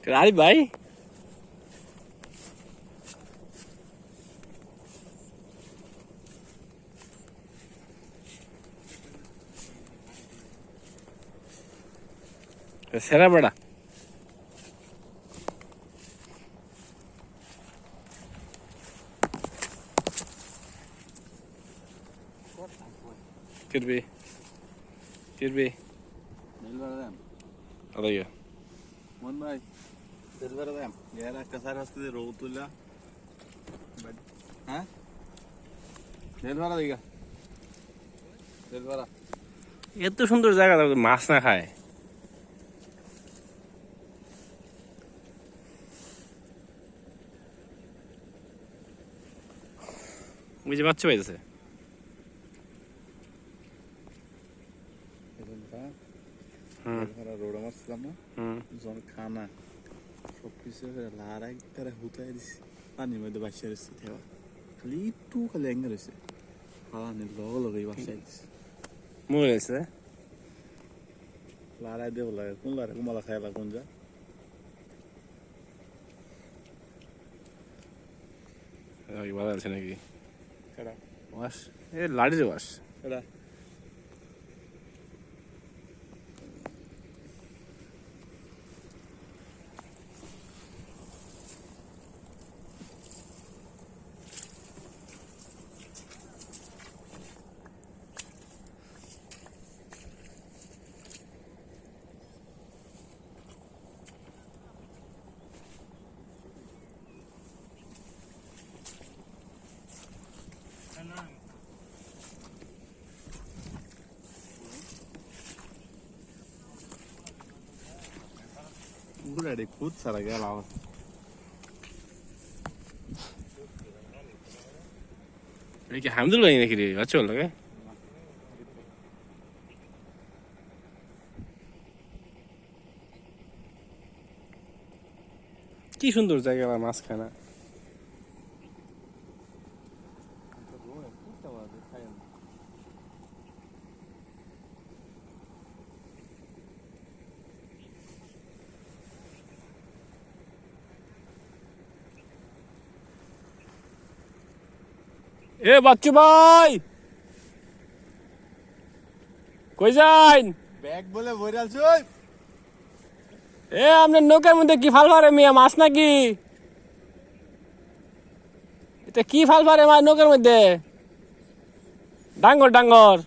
আরিফ ভাই সেরা বেড়া কিরবি কিরবি അതെയോ മോൻഭായ് ചെറുതരം ഞാൻ കസാര വസ്തു റോത്തുല്ല দেলভাড়া দিঘা দেলভাড়া এত সুন্দর জায়গা মাছ না খায় বুঝে বাচ্চা পাইতেছে রোড মারছিলাম না যখন খানা সব কিছু লাড়াই তারা হুতাই দিছে পানির মধ্যে বাসিয়ে দিচ্ছে খালি একটু খালি অ্যাঙ্গেল হয়েছে ফালানির লগে লগেই বাসাই দিছে মরে গেছে লাড়াই দেব লাগে কোন লাড়াই কুমালা খাইলা কোন যা ভালো আছে নাকি কেডা বাস এ লাড়ির বাস কেডা Udah ikut sarga lawan. Ini কি হামদুল ভাই নাকি রে আচ্ছা লাগে কি সুন্দর জায়গা মাঝখানা এ বাচ্চু ভাই কই যাইন ব্যাগ বলে বইরাল চই এ আপনার নৌকার মধ্যে কি ফাল পারে মিয়া মাছ নাকি এটা কি ফাল পারে মা নৌকার মধ্যে ডাঙ্গর ডাঙ্গর